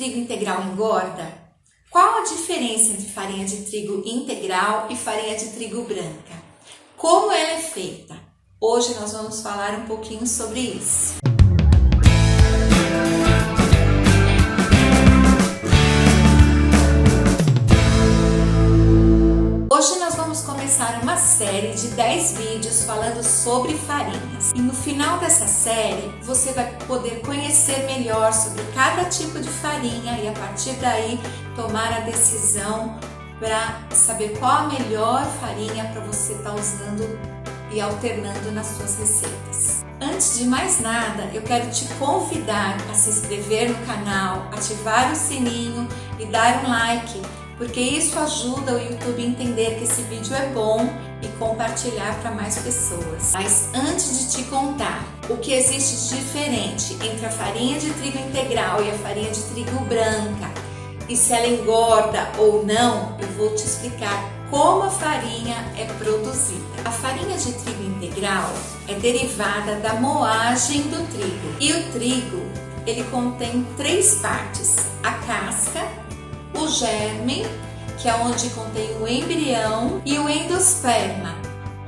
trigo integral engorda? Qual a diferença entre farinha de trigo integral e farinha de trigo branca? Como ela é feita? Hoje nós vamos falar um pouquinho sobre isso. Hoje nós vamos começar uma série de 10 vídeos falando sobre farinhas. E no final dessa série você vai poder conhecer melhor sobre cada tipo de farinha e a partir daí tomar a decisão para saber qual a melhor farinha para você estar usando e alternando nas suas receitas. Antes de mais nada, eu quero te convidar a se inscrever no canal, ativar o sininho e dar um like, porque isso ajuda o YouTube a entender que esse vídeo é bom e compartilhar para mais pessoas. Mas antes de te contar o que existe de diferente entre a farinha de trigo integral e a farinha de trigo branca e se ela engorda ou não, eu vou te explicar como a farinha é produzida. A farinha de trigo integral é derivada da moagem do trigo. E o trigo, ele contém 3 partes: a casca, o germe, que é onde contém o embrião, e o endosperma,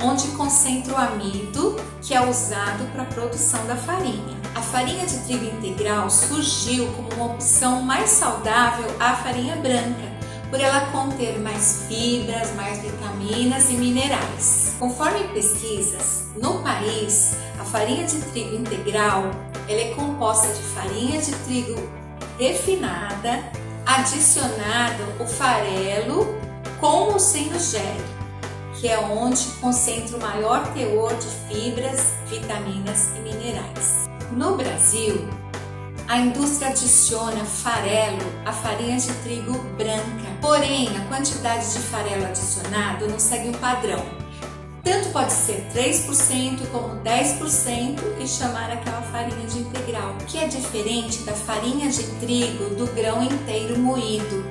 onde concentra o amido, que é usado para a produção da farinha. A farinha de trigo integral surgiu como uma opção mais saudável à farinha branca, por ela conter mais fibras, mais vitaminas e minerais. Conforme pesquisas, no país, a farinha de trigo integral ela é composta de farinha de trigo refinada, adicionado o farelo com ou sem o gel, que é onde concentra o maior teor de fibras, vitaminas e minerais. No Brasil, a indústria adiciona farelo à farinha de trigo branca, porém a quantidade de farelo adicionado não segue um padrão. Tanto pode ser 3% como 10% e chamar aquela farinha de integral, que é diferente da farinha de trigo do grão inteiro moído,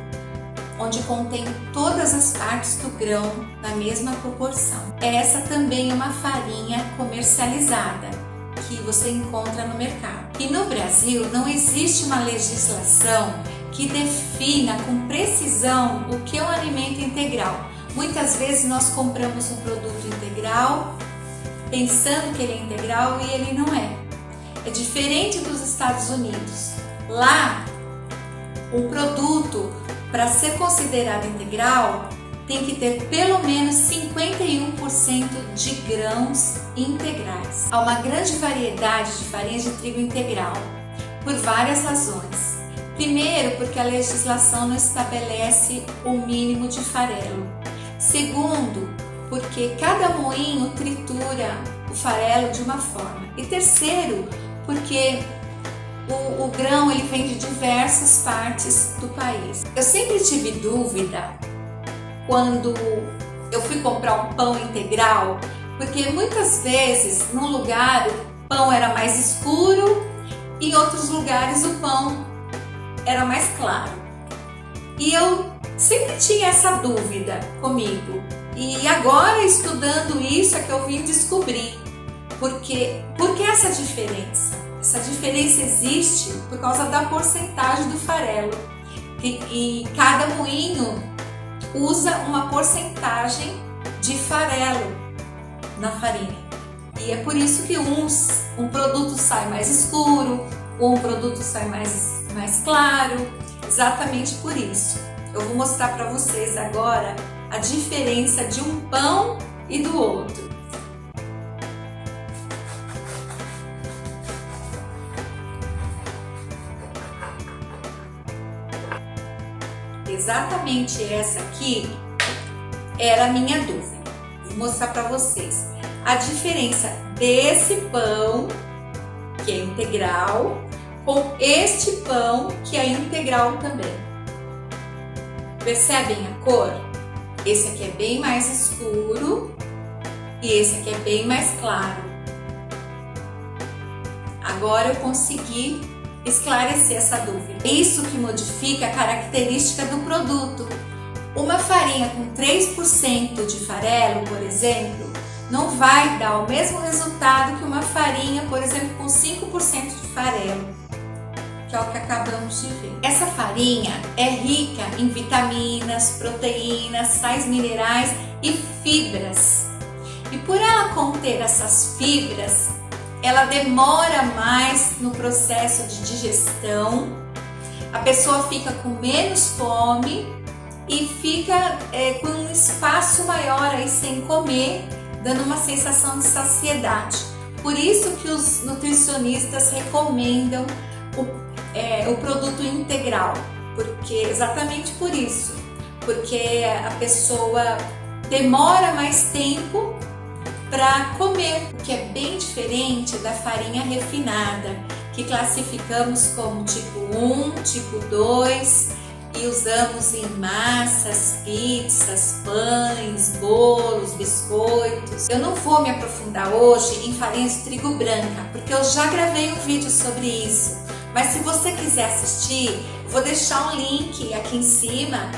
onde contém todas as partes do grão na mesma proporção. Essa também é uma farinha comercializada que você encontra no mercado. E no Brasil não existe uma legislação que defina com precisão o que é um alimento integral. Muitas vezes nós compramos um produto integral pensando que ele é integral e ele não é. É diferente dos Estados Unidos. Lá, um produto, para ser considerado integral, tem que ter pelo menos 51% de grãos integrais. Há uma grande variedade de farinhas de trigo integral, por várias razões. Primeiro, porque a legislação não estabelece o mínimo de farelo. Segundo, porque cada moinho tritura o farelo de uma forma. E terceiro, porque o grão ele vem de diversas partes do país. Eu sempre tive dúvida quando eu fui comprar um pão integral, porque muitas vezes num lugar o pão era mais escuro e em outros lugares o pão era mais claro. E eu sempre tinha essa dúvida comigo. E agora, estudando isso, é que eu vim descobrir por que essa diferença. Essa diferença existe por causa da porcentagem do farelo. E cada moinho usa uma porcentagem de farelo na farinha. E é por isso que um produto sai mais escuro, um produto sai mais claro, exatamente por isso. Eu vou mostrar para vocês agora a diferença de um pão e do outro. Exatamente essa aqui era a minha dúvida. Vou mostrar para vocês a diferença desse pão, que é integral, com este pão, que é integral também. Percebem a cor? Esse aqui é bem mais escuro e esse aqui é bem mais claro. Agora eu consegui esclarecer essa dúvida. É isso que modifica a característica do produto. Uma farinha com 3% de farelo, por exemplo, não vai dar o mesmo resultado que uma farinha, por exemplo, com 5% de farelo. que é o que acabamos de ver. Essa farinha é rica em vitaminas, proteínas, sais minerais e fibras. E por ela conter essas fibras, ela demora mais no processo de digestão, a pessoa fica com menos fome e fica com um espaço maior aí sem comer, dando uma sensação de saciedade. Por isso que os nutricionistas recomendam o produto integral, exatamente por isso, porque a pessoa demora mais tempo para comer, o que é bem diferente da farinha refinada, que classificamos como tipo 1, tipo 2 e usamos em massas, pizzas, pães, bolos, biscoitos. Eu não vou me aprofundar hoje em farinha de trigo branca, porque eu já gravei um vídeo sobre isso. Mas se você quiser assistir, vou deixar um link aqui em cima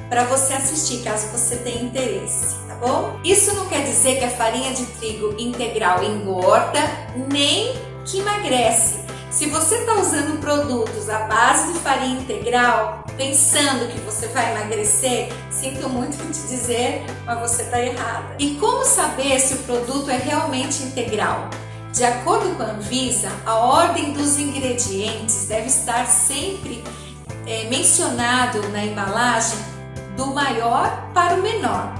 para você assistir, caso você tenha interesse, tá bom? Isso não quer dizer que a farinha de trigo integral engorda, nem que emagrece. Se você está usando produtos à base de farinha integral, pensando que você vai emagrecer, sinto muito em te dizer, mas você está errada. E como saber se o produto é realmente integral? De acordo com a Anvisa, a ordem dos ingredientes deve estar sempre mencionado na embalagem do maior para o menor.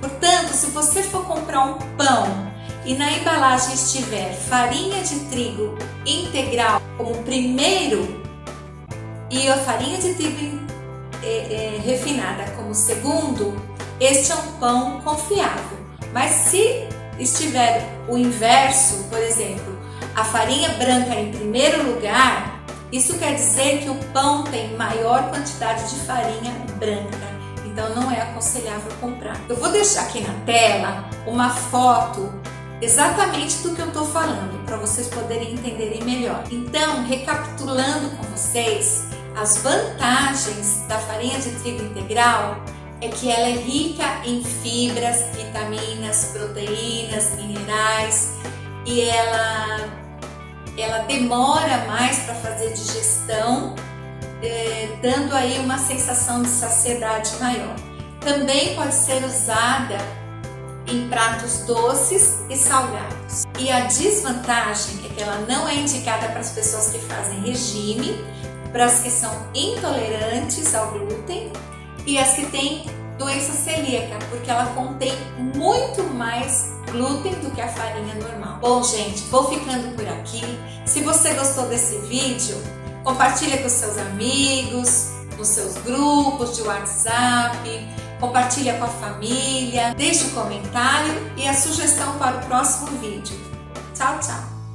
Portanto, se você for comprar um pão e na embalagem estiver farinha de trigo integral como primeiro e a farinha de trigo refinada como segundo, este é um pão confiável. Mas se estiver o inverso, por exemplo, a farinha branca em primeiro lugar, isso quer dizer que o pão tem maior quantidade de farinha branca. Então não é aconselhável comprar. Eu vou deixar aqui na tela uma foto exatamente do que eu estou falando, para vocês poderem entenderem melhor. Então, recapitulando com vocês, as vantagens da farinha de trigo integral é que ela é rica em fibras, vitaminas, proteínas, minerais e ela demora mais para fazer digestão, dando aí uma sensação de saciedade maior. Também pode ser usada em pratos doces e salgados. E a desvantagem é que ela não é indicada para as pessoas que fazem regime, para as que são intolerantes ao glúten e as que têm doença celíaca, porque ela contém muito mais glúten do que a farinha normal. Bom, gente, vou ficando por aqui. Se você gostou desse vídeo, compartilha com seus amigos, nos seus grupos de WhatsApp, compartilha com a família, deixe um comentário e a sugestão para o próximo vídeo. Tchau, tchau!